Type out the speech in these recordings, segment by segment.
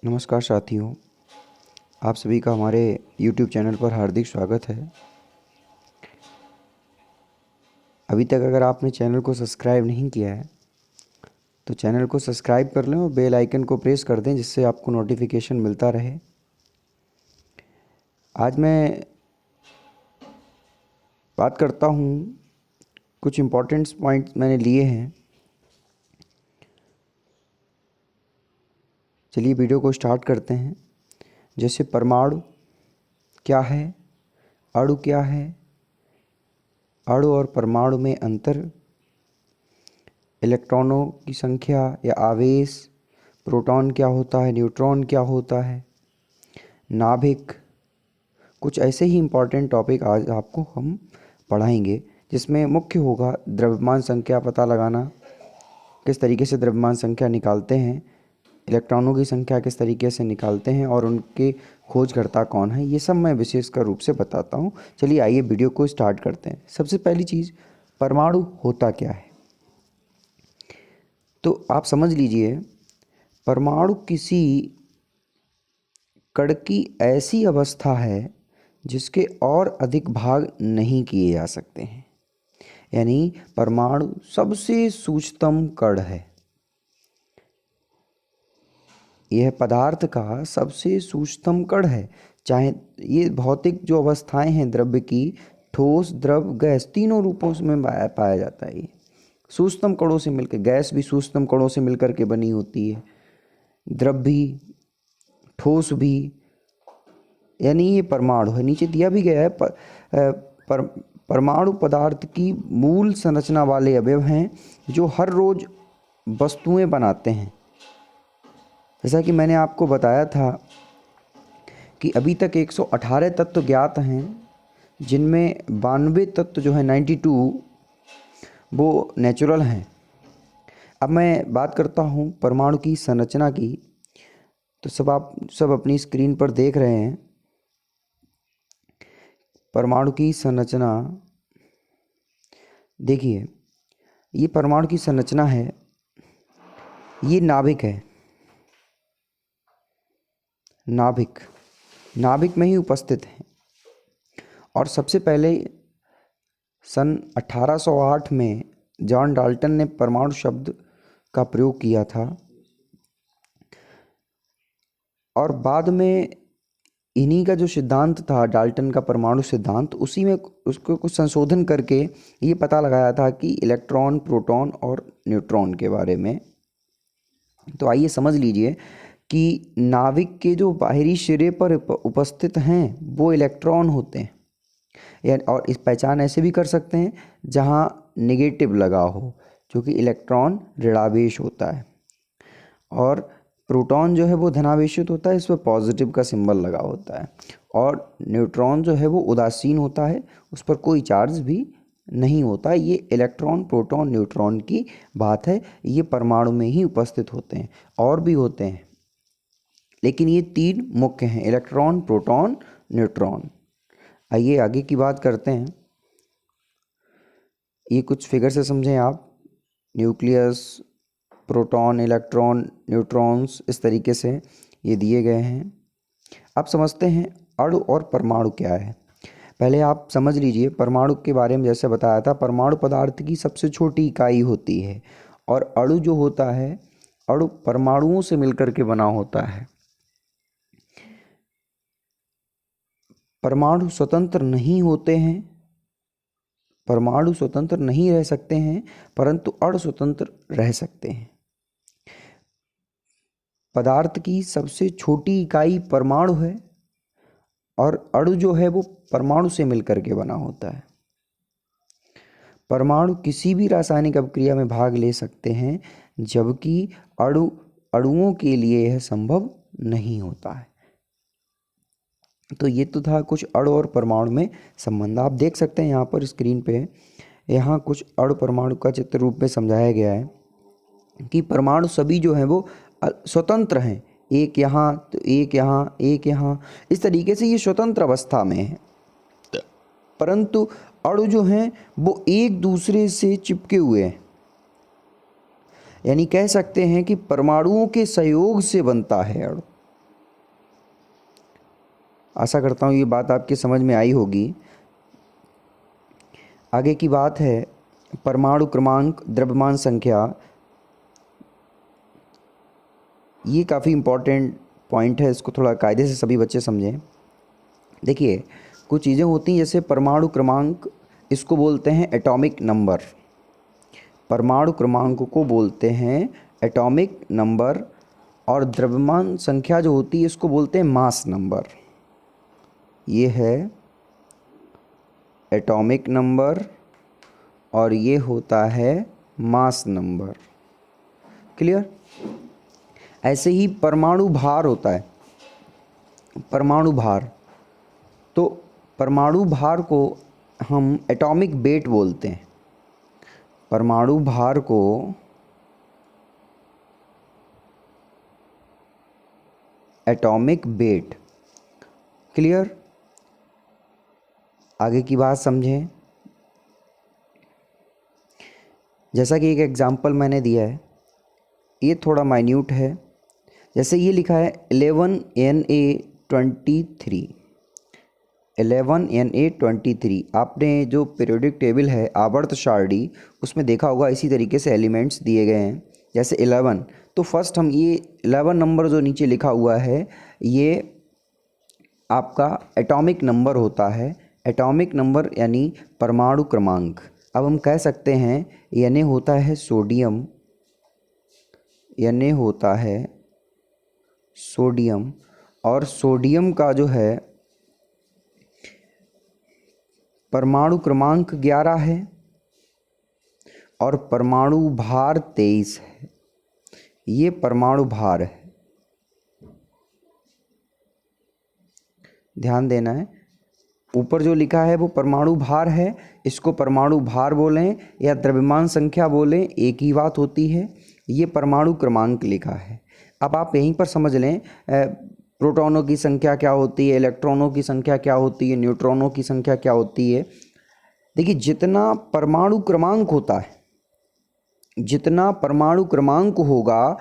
नमस्कार साथियों, आप सभी का हमारे YouTube चैनल पर हार्दिक स्वागत है। अभी तक अगर आपने चैनल को सब्सक्राइब नहीं किया है तो चैनल को सब्सक्राइब कर लें और बेल आइकन को प्रेस कर दें, जिससे आपको नोटिफिकेशन मिलता रहे। आज मैं बात करता हूँ, कुछ इम्पोर्टेंट पॉइंट्स मैंने लिए हैं। चलिए वीडियो को स्टार्ट करते हैं। जैसे परमाणु क्या है, अणु क्या है, अणु और परमाणु में अंतर, इलेक्ट्रॉनों की संख्या या आवेश, प्रोटॉन क्या होता है, न्यूट्रॉन क्या होता है, नाभिक, कुछ ऐसे ही इम्पॉर्टेंट टॉपिक आज आपको हम पढ़ाएंगे, जिसमें मुख्य होगा द्रव्यमान संख्या पता लगाना, किस तरीके से द्रव्यमान संख्या निकालते हैं, इलेक्ट्रॉनों की संख्या किस तरीके से निकालते हैं और उनके खोजकर्ता कौन है, ये सब मैं विशेषकर रूप से बताता हूँ। चलिए आइए वीडियो को स्टार्ट करते हैं। सबसे पहली चीज़, परमाणु होता क्या है। तो आप समझ लीजिए, परमाणु किसी कण की ऐसी अवस्था है जिसके और अधिक भाग नहीं किए जा सकते हैं। यानी परमाणु सबसे सूक्ष्मतम कण है। यह पदार्थ का सबसे सूक्ष्मतम कण है। चाहे ये भौतिक जो अवस्थाएं हैं द्रव्य की, ठोस, द्रव, गैस, तीनों रूपों में पाया जाता है। ये सूक्ष्मतम कणों से मिलकर, गैस भी सूक्ष्मतम कणों से मिलकर के बनी होती है, द्रव भी, ठोस भी, यानी ये परमाणु है। नीचे दिया भी गया है, परमाणु पदार्थ की मूल संरचना वाले अवयव हैं जो हर रोज वस्तुएं बनाते हैं। जैसा कि मैंने आपको बताया था कि अभी तक 118 तत्व ज्ञात हैं, जिनमें 92 तत्व जो है 92 वो नेचुरल हैं। अब मैं बात करता हूँ परमाणु की संरचना की। तो आप सब अपनी स्क्रीन पर देख रहे हैं परमाणु की संरचना। देखिए, ये परमाणु की संरचना है, ये नाभिक है। नाभिक में ही उपस्थित है। और सबसे पहले सन 1808 में जॉन डाल्टन ने परमाणु शब्द का प्रयोग किया था, और बाद में इन्हीं का जो सिद्धांत था, डाल्टन का परमाणु सिद्धांत, उसी में उसको कुछ संशोधन करके ये पता लगाया था कि इलेक्ट्रॉन, प्रोटॉन और न्यूट्रॉन के बारे में। तो आइए समझ लीजिए कि नाभिक के जो बाहरी सिरे पर उपस्थित हैं वो इलेक्ट्रॉन होते हैं। और इस पहचान ऐसे भी कर सकते हैं जहाँ नेगेटिव लगा हो, जो कि इलेक्ट्रॉन ऋणावेश होता है, और प्रोटॉन जो है वो धनावेशित होता है, इस पर पॉजिटिव का सिंबल लगा होता है, और न्यूट्रॉन जो है वो उदासीन होता है, उस पर कोई चार्ज भी नहीं होता। ये इलेक्ट्रॉन, प्रोटॉन, न्यूट्रॉन की बात है। ये परमाणु में ही उपस्थित होते हैं, और भी होते हैं, लेकिन ये तीन मुख्य हैं: इलेक्ट्रॉन, प्रोटॉन, न्यूट्रॉन। आइए आगे की बात करते हैं। ये कुछ फिगर से समझें आप। न्यूक्लियस, प्रोटॉन, इलेक्ट्रॉन, न्यूट्रॉन्स, इस तरीके से ये दिए गए हैं। अब समझते हैं अणु और परमाणु क्या है। पहले आप समझ लीजिए परमाणु के बारे में। जैसे बताया था, परमाणु पदार्थ की सबसे छोटी इकाई होती है, और अणु जो होता है, अणु परमाणुओं से मिलकर के बना होता है। परमाणु स्वतंत्र नहीं होते हैं, परमाणु स्वतंत्र नहीं रह सकते हैं, परंतु अणु स्वतंत्र रह सकते हैं। पदार्थ की सबसे छोटी इकाई परमाणु है, और अणु जो है वो परमाणु से मिलकर के बना होता है। परमाणु किसी भी रासायनिक अभिक्रिया में भाग ले सकते हैं, जबकि अणुओं के लिए यह संभव नहीं होता है। तो ये तो था कुछ अणु और परमाणु में संबंध। आप देख सकते हैं यहाँ पर स्क्रीन पे, यहाँ कुछ अणु परमाणु का चित्र रूप में समझाया गया है कि परमाणु सभी जो हैं वो स्वतंत्र हैं। एक यहाँ तो एक यहाँ, एक यहाँ, इस तरीके से ये स्वतंत्र अवस्था में है। परंतु अणु जो हैं वो एक दूसरे से चिपके हुए हैं। यानी कह सकते हैं कि परमाणुओं के सहयोग से बनता है अणु। आशा करता हूँ ये बात आपके समझ में आई होगी। आगे की बात है परमाणु क्रमांक, द्रव्यमान संख्या। ये काफ़ी इम्पोर्टेंट पॉइंट है, इसको थोड़ा कायदे से सभी बच्चे समझें। देखिए, कुछ चीज़ें होती हैं जैसे परमाणु क्रमांक, इसको बोलते हैं एटॉमिक नंबर। परमाणु क्रमांक को बोलते हैं एटॉमिक नंबर, और द्रव्यमान संख्या जो होती है इसको बोलते हैं मास नंबर। ये है एटॉमिक नंबर और ये होता है मास नंबर। क्लियर? ऐसे ही परमाणु भार होता है, परमाणु भार। तो परमाणु भार को हम एटॉमिक वेट बोलते हैं। परमाणु भार को एटॉमिक वेट। क्लियर? आगे की बात समझें। जैसा कि एक एग्जांपल मैंने दिया है, ये थोड़ा माइन्यूट है। जैसे ये लिखा है 11Na23, 11Na23। आपने जो पीरियोडिक टेबल है आवर्त सारणी, उसमें देखा होगा इसी तरीके से एलिमेंट्स दिए गए हैं। जैसे 11, तो फर्स्ट हम ये 11 नंबर जो नीचे लिखा हुआ है ये आपका एटॉमिक नंबर होता है। एटॉमिक नंबर यानी परमाणु क्रमांक। अब हम कह सकते हैं Na होता है सोडियम, Na होता है सोडियम, और सोडियम का जो है परमाणु क्रमांक 11 है और परमाणु भार 23 है। ये परमाणु भार है, ध्यान देना है। ऊपर जो लिखा है वो परमाणु भार है, इसको परमाणु भार बोलें या द्रव्यमान संख्या बोलें, एक ही बात होती है। ये परमाणु क्रमांक लिखा है। अब आप यहीं पर समझ लें प्रोटॉनों की संख्या क्या होती है, इलेक्ट्रॉनों की संख्या क्या होती है, न्यूट्रॉनों की संख्या क्या होती है। देखिए, जितना परमाणु क्रमांक होता है, जितना परमाणु क्रमांक होगा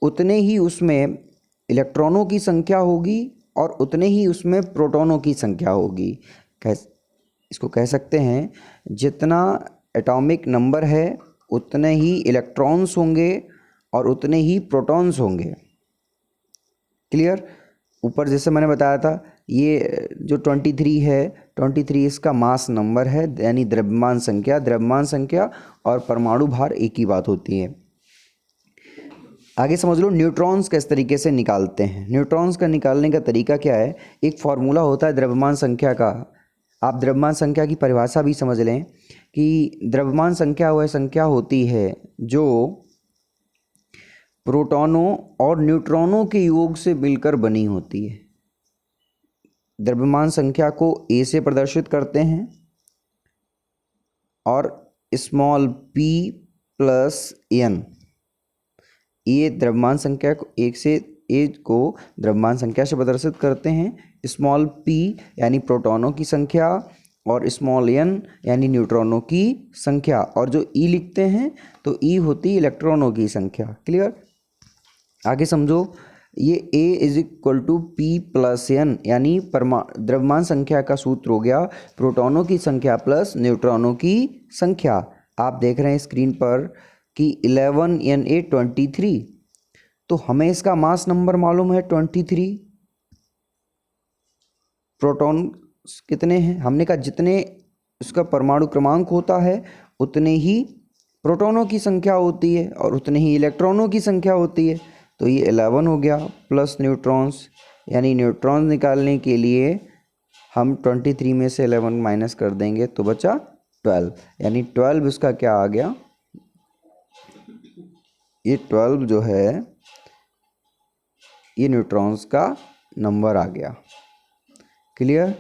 उतने ही उसमें इलेक्ट्रॉनों की संख्या होगी और उतने ही उसमें प्रोटॉनों की संख्या होगी। इसको कह सकते हैं जितना एटॉमिक नंबर है उतने ही इलेक्ट्रॉन्स होंगे और उतने ही प्रोटॉन्स होंगे। क्लियर? ऊपर जैसे मैंने बताया था, ये जो 23 है, 23 इसका मास नंबर है यानी द्रव्यमान संख्या। द्रव्यमान संख्या और परमाणु भार एक ही बात होती है। आगे समझ लो न्यूट्रॉन्स किस तरीके से निकालते हैं। न्यूट्रॉन्स का निकालने का तरीका क्या है, एक फार्मूला होता है द्रव्यमान संख्या का। आप द्रव्यमान संख्या की परिभाषा भी समझ लें कि द्रव्यमान संख्या वह संख्या होती है जो प्रोटॉनों और न्यूट्रॉनों के योग से मिलकर बनी होती है। द्रव्यमान संख्या को A से प्रदर्शित करते हैं और स्मॉल p प्लस n, ये द्रव्यमान संख्या को एक से A को द्रव्यमान संख्या से प्रदर्शित करते हैं। स्मॉल p यानी प्रोटॉनों की संख्या और स्मॉल n यानी न्यूट्रॉनों की संख्या, और जो E लिखते हैं तो E होती इलेक्ट्रॉनों की संख्या। क्लियर? आगे समझो, ये A is equal to P plus n यानी द्रव्यमान संख्या का सूत्र हो गया प्रोटॉनों की संख्या प्लस न्यूट्रॉनों की संख्या। आप देख रहे हैं स्क्रीन पर कि 11Na23, तो हमें इसका मास नंबर मालूम है 23। प्रोटॉन कितने हैं, हमने कहा जितने उसका परमाणु क्रमांक होता है उतने ही प्रोटॉनों की संख्या होती है और उतने ही इलेक्ट्रॉनों की संख्या होती है। तो ये 11 हो गया प्लस न्यूट्रॉन्स, यानी न्यूट्रॉन निकालने के लिए हम 23 में से 11 माइनस कर देंगे तो बचा 12, यानी 12 इसका क्या आ गया, ये 12 जो है ये न्यूट्रॉन्स का नंबर आ गया। क्लियर?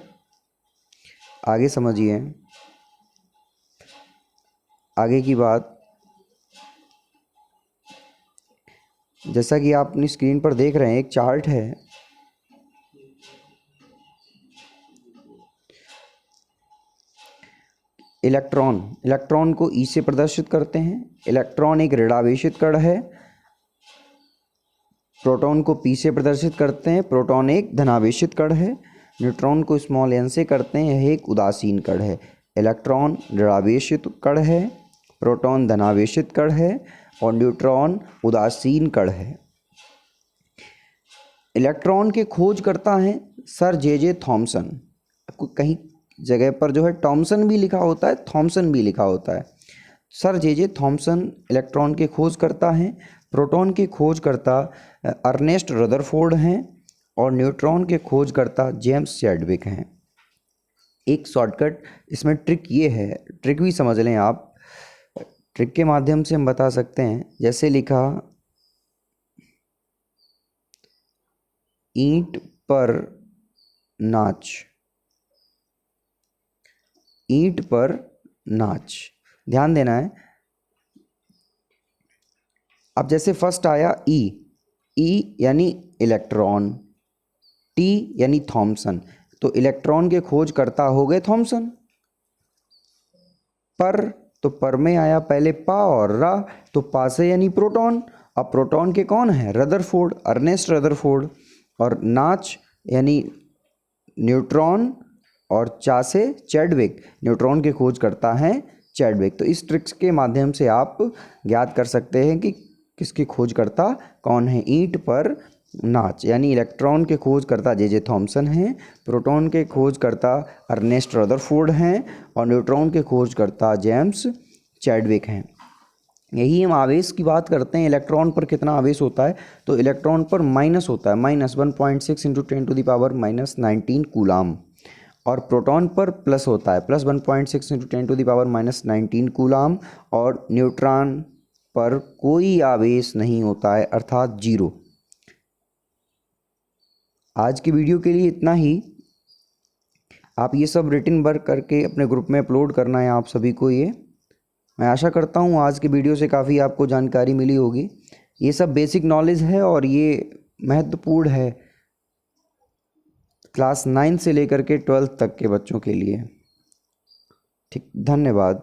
आगे समझिए। आगे की बात, जैसा कि आप अपनी स्क्रीन पर देख रहे हैं एक चार्ट है। इलेक्ट्रॉन को E से प्रदर्शित करते हैं। इलेक्ट्रॉन एक ऋणावेशित कण है प्रोटॉन को p से प्रदर्शित करते हैं। प्रोटॉन एक धनावेशित कण है। न्यूट्रॉन को स्मॉल n से करते हैं, यह एक उदासीन कण है। इलेक्ट्रॉन ऋणावेशित कण है, प्रोटॉन धनावेशित कण है और न्यूट्रॉन उदासीन कण है। इलेक्ट्रॉन के खोजकर्ता हैं सर जे थॉमसन। कहीं जगह पर जो है टॉमसन भी लिखा होता है, थॉमसन भी लिखा होता है। सर जे थॉमसन इलेक्ट्रॉन के खोजकर्ता हैं। प्रोटॉन के खोजकर्ता अर्नेस्ट रदरफोर्ड हैं और न्यूट्रॉन के खोजकर्ता जेम्स चैडविक हैं। एक शॉर्टकट इसमें ट्रिक ये है, ट्रिक भी समझ लें आप। ट्रिक के माध्यम से हम बता सकते हैं, जैसे लिखा ईंट पर नाच, ईंट पर नाच। ध्यान देना है। अब जैसे फर्स्ट आया ई यानी इलेक्ट्रॉन, टी यानी थॉमसन, तो इलेक्ट्रॉन के खोजकर्ता हो गए थॉमसन। पर, तो पर में आया पहले पा और रा, तो पा से यानी प्रोटॉन। अब प्रोटॉन के कौन है? Rutherford, Ernest Rutherford. और नाच यानी न्यूट्रॉन और चा से चैडविक, न्यूट्रॉन के खोज करता है चैडविक। तो इस ट्रिक्स के माध्यम से आप ज्ञात कर सकते हैं कि किसकी खोज करता कौन है। ईंट पर नाच यानी इलेक्ट्रॉन के खोज करता जे थॉमसन हैं, प्रोटॉन के खोज करता अर्नेस्ट रदरफोर्ड हैं और न्यूट्रॉन के खोज करता जेम्स चैडविक हैं। यही हम आवेश की बात करते हैं। इलेक्ट्रॉन पर कितना आवेश होता है? तो इलेक्ट्रॉन पर माइनस होता है, -1.6 × 10⁻⁻19 कूलाम। और प्रोटॉन पर प्लस होता है, +1.6 × 10⁻⁻19 कूलाम। और न्यूट्रॉन पर कोई आवेश नहीं होता है, अर्थात जीरो। आज की वीडियो के लिए इतना ही। आप ये सब रिटन वर्क करके अपने ग्रुप में अपलोड करना है आप सभी को। ये मैं आशा करता हूँ आज की वीडियो से काफ़ी आपको जानकारी मिली होगी। ये सब बेसिक नॉलेज है और ये महत्वपूर्ण है क्लास 9 से लेकर के 12th तक के बच्चों के लिए। ठीक, धन्यवाद।